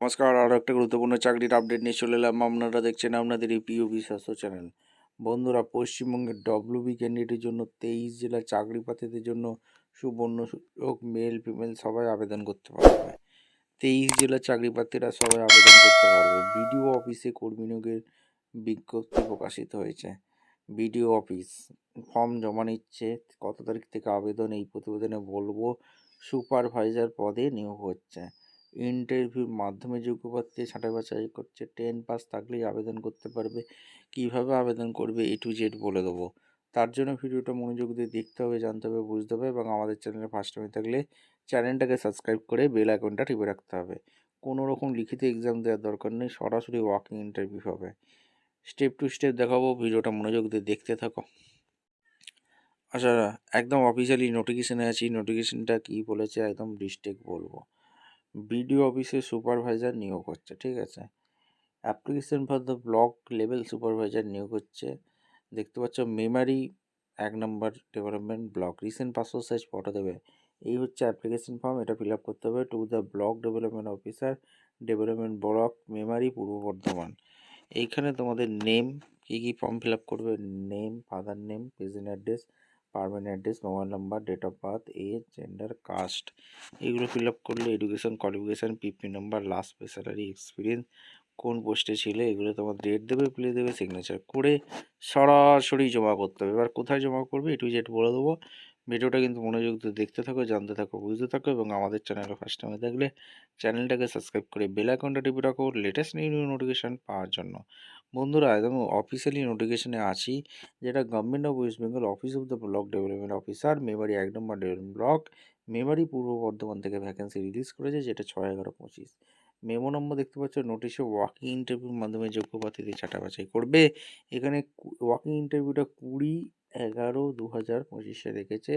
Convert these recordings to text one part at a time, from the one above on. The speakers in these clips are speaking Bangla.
নমস্কার, আরও একটা গুরুত্বপূর্ণ চাকরির আপডেট নিয়ে চলে এলাম। আপনারা দেখছেন আপনাদের এই প্রিয় বিশ্বস্ত চ্যানেল। বন্ধুরা, পশ্চিমবঙ্গের ডব্লিউবি ক্যান্ডিডেটের জন্য 23 জেলার চাকরি প্রার্থীদের জন্য সুবর্ণ সুযোগ। মেল ফিমেল সবাই আবেদন করতে পারবে। 23 জেলার চাকরি প্রার্থীরা সবাই আবেদন করতে পারবে। বিডিও অফিসে কর্মী নিয়োগের বিজ্ঞপ্তি প্রকাশিত হয়েছে। বিডিও অফিস ফর্ম জমা নিচ্ছে। কত তারিখ থেকে আবেদন এই প্রতিবেদনে বলবো। সুপারভাইজার পদে নিয়োগ হচ্ছে। ইন্টারভিউর মাধ্যমে যোগ্য প্রার্থী ছাঁটাই বাছাই করছে। 10 পাস থাকলেই আবেদন করতে পারবে। কিভাবে আবেদন করবে A to Z বলে দেবো। তার জন্য ভিডিওটা মনোযোগ দিয়ে দেখতে হবে, জানতে হবে, বুঝতে হবে এবং আমাদের চ্যানেলে ফার্স্ট টাইম থাকলে চ্যানেলটাকে সাবস্ক্রাইব করে বেল আইকনটা টিপে রাখতে হবে। কোনো রকম লিখিত এক্সাম দেওয়ার দরকার নেই, সরাসরি ওয়াকিং ইন্টারভিউ হবে। স্টেপ টু স্টেপ দেখাবো, ভিডিওটা মনোযোগ দিয়ে দেখতে থাকো। আচ্ছা, একদম অফিসিয়ালি নোটিফিকেশানে আছি। নোটিফিকেশানটা কী বলেছে একদম ডিস্ট্রিক্ট বলবো। বিডিও অফিসে সুপারভাইজার নিয়োগ হচ্ছে, ঠিক আছে। Application for the block level supervisor নিয়োগ হচ্ছে। দেখতে পাচ্ছ Memari 1 number development block. Recent passport size photo দেবে। এই হচ্ছে অ্যাপ্লিকেশন ফর্ম, এটা ফিল আপ করতে হবে। To the block development officer, development block, Memari, Purba Bardhaman. এইখানে তোমাদের নেম, কী ফর্ম ফিল আপ করবে। Name, father name, present address, permanent address, mobile number, date of birth, age, gender, caste, এইগুলো ফিল আপ করলে education qualification, PP number, last pay salary, experience, কোন পোস্টে ছিলে, এগুলো তোমার ডেট দেবে, প্লে দেবে, সিগনেচার করে সরাসরি জমা করতে হবে। এবার কোথায় জমা করবে A to Z বলে দেবো। ভিডিওটা কিন্তু মনোযোগ দিয়ে দেখতে থাকো, জানতে থাকো, বুঝতে থাকো এবং আমাদের চ্যানেলে ফার্স্ট টাইমে দেখলে চ্যানেলটাকে সাবস্ক্রাইব করে বেল আইকনটা টিপে রাখো লেটেস্ট নিউ নোটিফিকেশান পাওয়ার জন্য। বন্ধুরা, একদম অফিসিয়ালি নোটিফিকেশানে আছি, যেটা government of West Bengal office of the block development officer, Memari 1 number development block, Memari, Purba Bardhaman থেকে ভ্যাকেন্সি রিলিজ করেছে, যেটা 6/11/25। মেমো নম্বর দেখতে পাচ্ছ। নোটিশে ওয়াকিং ইন্টারভিউর মাধ্যমে যোগ্য প্রার্থীদের ছাঁটাই বাছাই করবে। এখানে ওয়াকিং ইন্টারভিউটা 20/11/2025 রেখেছে।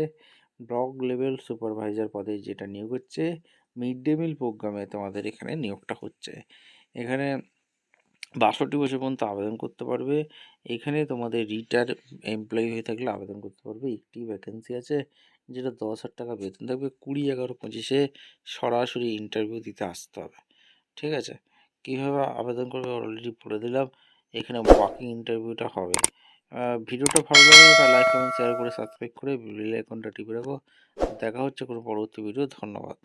ব্লক লেভেল সুপারভাইজার পদে যেটা নিয়োগ হচ্ছে। মিড ডে মিল প্রোগ্রামে তোমাদের এখানে নিয়োগটা হচ্ছে। এখানে 62 বছর পর্যন্ত আবেদন করতে পারবে। এখানে তোমাদের রিটায়ার এমপ্লয়ি হয়ে থাকলে আবেদন করতে পারবে। একটি ভ্যাকেন্সি আছে, যেটা 10,000 টাকা বেতন থাকবে। 20/11/25 সরাসরি ইন্টারভিউ দিতে আসতে হবে, ঠিক আছে। কীভাবে আবেদন করবে অলরেডি বলে দিলাম। এখানে ওয়াকিং ইন্টারভিউটা হবে। ভিডিওটা ভালো লাগলে একটা লাইক, কমেন্ট, শেয়ার করে সাবস্ক্রাইব করে বেল আইকনটা টিপে রাখো। দেখা হচ্ছে কোনো পরবর্তী ভিডিও। ধন্যবাদ।